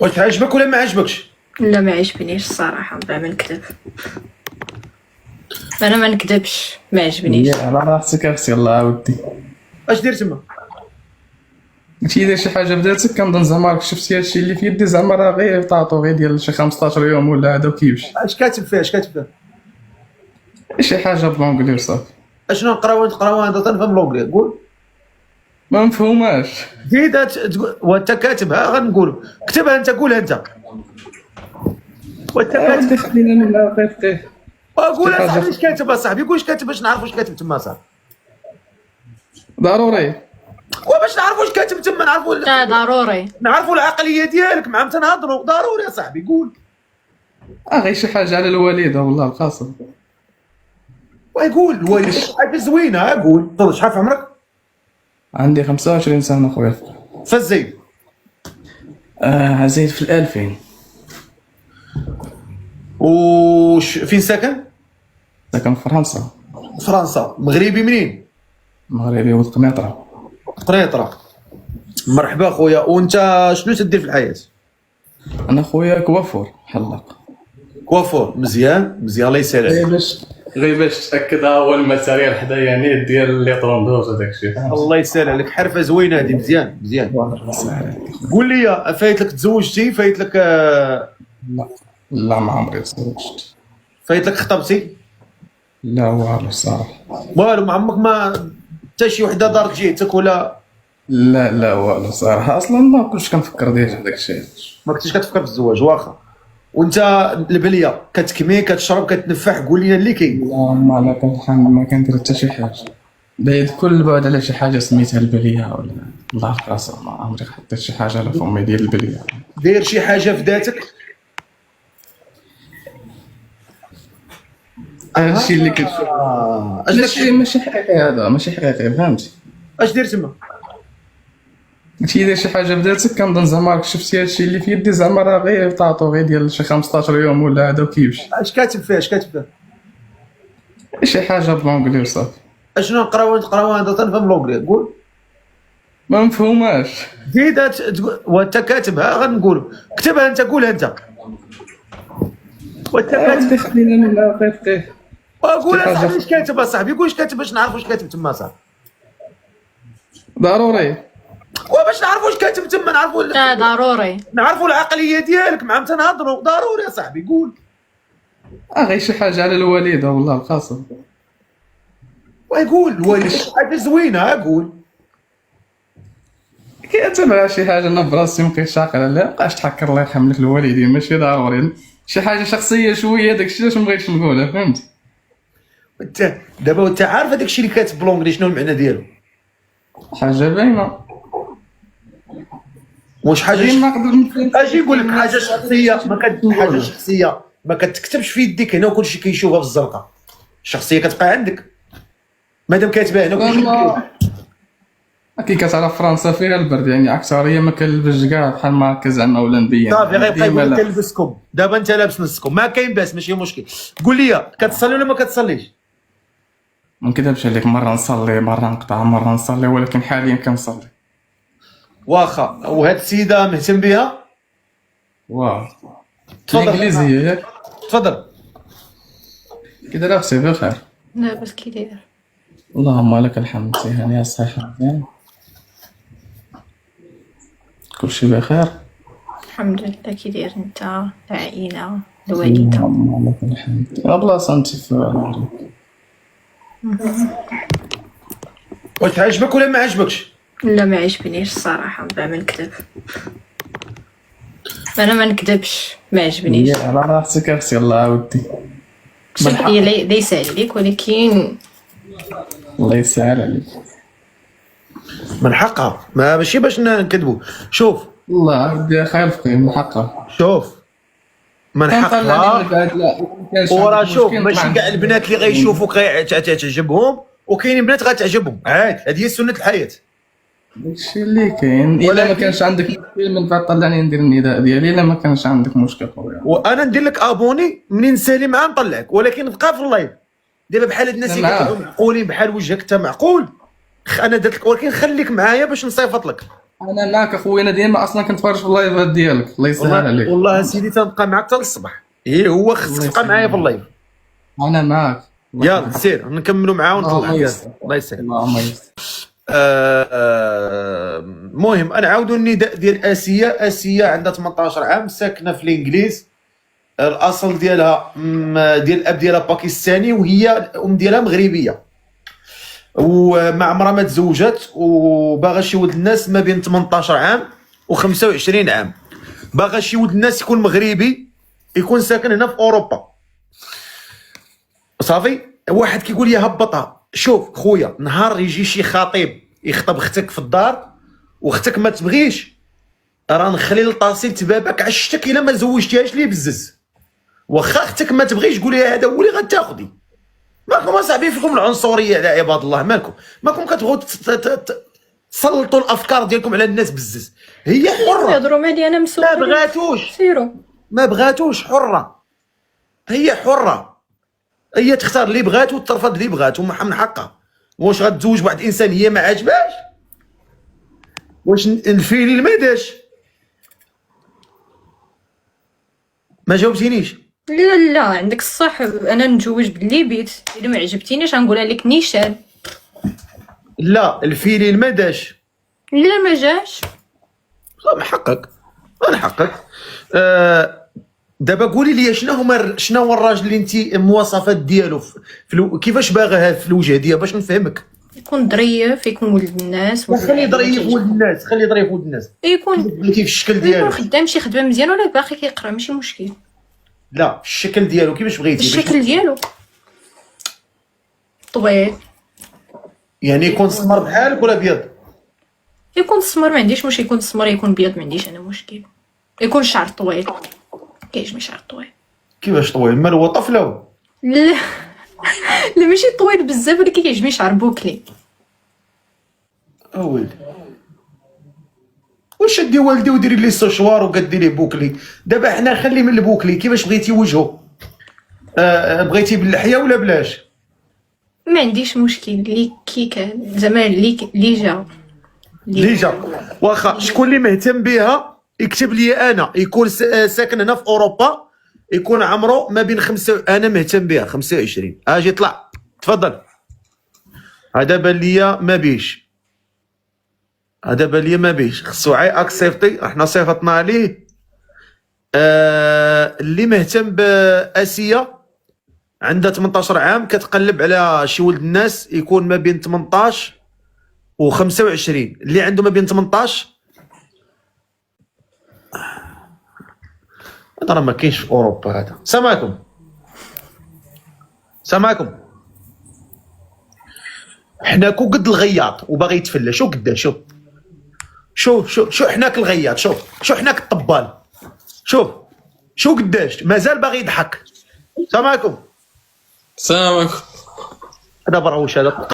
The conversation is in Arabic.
واش عجبك ولا ما عجبكش؟ لا ما عجبنيش الصراحه، بلا ما نكذب. انا ما نكذبش، ما عجبنيش. على راسك اختي الله عاودتي. اش دير تما؟ كي داير شي حاجه بداتك كنظن زعما راك شفتي هادشي اللي في يدي، زعما راه غير طاطو غير ديال شي 15 يوم ولا هذا وكيمشي. اش كاتب فيها؟ اش كاتب فيها؟ شي حاجه بلونجلي وصافي. اشنو نقراوها هذا تنفهم لونجلي. قول ما مفهوماش. زيد وانت كاتبها غنقول. كتبها انت، قولها انت وانت كاتب. خلينا من الاخر. قول شي حاجة. اصاحبي اش كاتب اصاحبي، قول اش كاتب باش نعرفوا اش كاتب تما صاحبي. ضروري. وباش نعرفوا اش كاتب تما نعرفوا لا ضروري. نعرفوا العقليه ديالك مع تنهضروا. ضروري يا صاحبي قول. غير شي حاجه على الوالده والله القاسم. قول الوالد حاجه زوينه. قول. طول شحال في عمرك؟ عندي 25 سنه خويا. فالزين زايد في 2000. وش فين ساكن؟ ساكن في فرنسا. فرنسا. مغربي منين؟ مغربي ولد قنيطره. قنيطره. مرحبا خويا. وانت شنو تدير في الحياه؟ انا خويا كوافور حلاق. كوافور. مزيان مزيان الله يسهل عليك. غير باش تاكد هو الماتيريال حدايا نيت ديال لي طروندوز وداك الشيء. الله يسهل عليك. حرفه زوينه هذه. مزيان مزيان. قول لي فايت لك تزوجتي؟ فايت لك لا لا ما عمري تزوجت. فايت لك خطبتي؟ لا والو الصراحه. والو. ما عمرك ما حتى شي وحده دارت جهتك ولا؟ لا لا والو صراحه، اصلا ما كنتش كنفكر ديجا داك الشيء. ما كنتيش كتفكر في الزواج واخا. وانت البليه كتكمي كتشرب كتنفح؟ قول لنا اللي كاين. اللهم على كل حال ما كندير حتى شي حاجه، بعيد كل بعد على شي حاجه سميتها البليه ولا الله في راسها. ما عمري حطيت شي حاجه على فمي ديال البليه. داير شي حاجه في ذاتك؟ هادشي اللي كنشوف اش ماشي حقيقي، هذا ماشي حقيقي فهمتي. اش دير تما؟ كي داير شي حاجه بداتك كنظن زعما راك شفتي هادشي اللي في يدي، زعما راه غير طاطو غير ديال شي 15 يوم ولا هذا وكيمشي. اش كاتب فيها؟ اش كاتب فيها؟ شي حاجه بلونجلي وصافي. اشنو نقراوها هذا تنفهم لونجلي. قول ما مفهوماش. زيد وانت كاتبها غنقول. كتبها انت، قولها انت وانت كاتب. خلينا من الاخر. قول شي حاجة. اصاحبي اش كاتب اصاحبي، قول اش كاتب باش نعرفوا اش كاتب تما صاحبي. ضروري. وباش نعرفوا اش كاتب تما لا ضروري. نعرفوا العقليه ديالك مع تنهضروا. ضروري يا صاحبي قول. غير شي حاجه على الوالده والله القاسم. قول الوالد حاجه زوينه. قول. كيعتبرها شي حاجه انا براسي مابقيتش عاقل، لا بقاش تحكر الله يرحم لك الوالدين، ماشي ضروري شي حاجه شخصيه شويه داكشي علاش مبغيتش نقولها فهمت. انت دابا وانت عارف هذاك الشيء اللي كاتب بلونجلي شنو المعنى ديالو؟ حاجه باينه. واش حاجه ما نقدر اجي نقول لك حاجه شخصيه. حاجه شخصيه ما كتكتبش في يديك هنا وكلشي كيشوفها في الزنقه. الشخصيه كتبقى عندك مادام كاتبها هنا وكلشي كيشوفها. كي كتعرف فرنسا فيها البرد، يعني اكثريه ما كنلبسش كاع بحال ما هكا زعما ولا نبين. صافي غيبقى ديما يقول لك لا. كنلبسكم. دابا انت لابس نصكم ما كاين باس ماشي مشكل. قول لي كتصلي ولا ما كتصليش؟ ما نكذبش عليك، مره نصلي مره نقطع، مره نصلي، ولكن حاليا كنصلي. واخا. وهاد السيده مهتم بها؟ واو. تفضل. الانجليزيه ياك؟ تفضل. كي داير اختي بخير؟ لا بس كي داير؟ اللهم لك الحمد. هانيه الصحه مزيان؟ كلشي بخير؟ الحمد لله. كي داير انت؟ العائله، الوالده؟ اللهم لك الحمد. لا بلاصه انت في المغرب. واش عجبك ولا ما عجبكش؟ لا ما عجبنيش الصراحه، بلا ما نكذب. انا ما نكذبش، ما عجبنيش. على راسك اختي الله عاودتي. هي ليس عليك، ولكن الله يسهل عليك. من حقها ماشي باش نكذبوا. شوف الله عاودي خير فقيه من حقها. شوف من حقها. وراه شوف ماشي كاع البنات اللي غيشوفوك غتعجبهم، وكاينين بنات غتعجبهم عادي. هذه هي سنه الحياه. داكشي اللي كاين. الا ما كانش عندك مشكل من بعد طلعني ندير النداء ديالي. الا ما كانش عندك مشكل خويا وانا ندير لك ابوني منين نسالي معاه نطلعك، ولكن بقى في اللايف. دابا بحال هاد الناس اللي كيكونوا معقولين بحال وجهك انت معقول. انا درت لك، ولكن خليك معايا باش نصيفط لك. انا معك اخويا، انا ديما اصلا كنتفرج في اللايفات ديالك، الله يسهل عليك. والله سيدي تنبقى معك حتى للصباح. هو خصك تبقى معايا في اللايف. انا معك. يلا سير نكملوا معاه ونطلع. الله يسهل. اللهم يسر. المهم انا عاودوا النداء ديال اسيه عندها 18 عام، ساكنه في الانجليز. الاصل ديالها ديال الاب ديالها باكستاني، وهي الام ديالها مغربيه، ومع عمرها ما تزوجات، وباغا شي ولد الناس ما بين 18 عام و25 عام. باغا شي ولد الناس يكون مغربي، يكون ساكن هنا في اوروبا. صافي واحد كيقول لي هبطها. شوف خويا، نهار يجي شي خطيب يخطب اختك في الدار واختك ما تبغيش، راه نخلي لطاسيل تبابك عشتك الا ما زوجتيهاش لي بزز. واخا اختك ما تبغيش قولي هذا هو اللي غتاخدي. مالكم اصاحبي فيكم العنصريه يا عباد الله؟ مالكم كتبغوا تسلطوا الافكار ديالكم على الناس بزز؟ هي حره، يهضروا معايا انا مسؤول. ما بغاتوش سيروا، ما بغاتوش، حره، هي حره، هي تختار اللي بغات وترفض اللي بغات، ومن حقها. واش غتزوج واحد الانسان هي ما عجباش؟ واش الفيل ما داش؟ ما جاوبتينيش. لا لا عندك الصح، انا نتزوج باللي بيت، الا ما عجبتينيش غنقولها لك نيشان. لا الفيل ما داش. لا ما جاش. من حقك، من حقك. دابا قولي لي شنو هو الراجل اللي انت المواصفات ديالو كيفاش باغاها في الوجه ديالها باش نفهمك؟ يكون ظريف، يكون ولد الناس. خلي ظريف ولد الناس، خلي ظريف ولد الناس. يكون بغيتي في الشكل ديالو، يكون خدام شي خدمه مزيان، ولا باقي كيقرا ماشي مشكل. لا الشكل ديالو كيفاش بغيتي؟ الشكل ديالو طويل، يعني يكون سمر بحالك ولا ابيض؟ يكون سمر ما عنديش مشكل، يكون سمر يكون بيض ما عنديش انا مشكل. يكون شعر طويل، كيعجبني شعر طويل. كيفاش طويل؟ مال هو طفله؟ لا لا ماشي طويل بزاف، ولكن كيعجبني شعر بوكلي. اويلي واش دي والدي وديري لي السشوار وكديري بوكلي؟ دابا حنا خلي من البوكلي. كيفاش بغيتي وجهه؟ بغيتي باللحيه ولا بلاش؟ ما عنديش مشكل، اللي كي كان زعما اللي جا واخا شكون اللي مهتم بها يكتب لي انا. يكون ساكن هنا في اوروبا، يكون عمره ما بين انا مهتم بها 25. اجي طلع تفضل. هذا بان ليا ما بيش، هذا بان ليا ما بيش. خصو عي اكسبتي، احنا صيفطنا عليه. اللي مهتم باسيه عندها 18 عام، كتقلب على شي ولد الناس يكون ما بين 18 و 25. اللي عنده ما بين 18 هذا راه ما كاينش في اوروبا. هذا سامعكم، سامعكم. حنا كو قد الغياط وباغي يتفلى. شو قدا؟ شو حناك الغياط. شو حناك الطبال. شو قداش مازال باغي يضحك. سامعكم. السلام عليكم. هذا بروش هذا.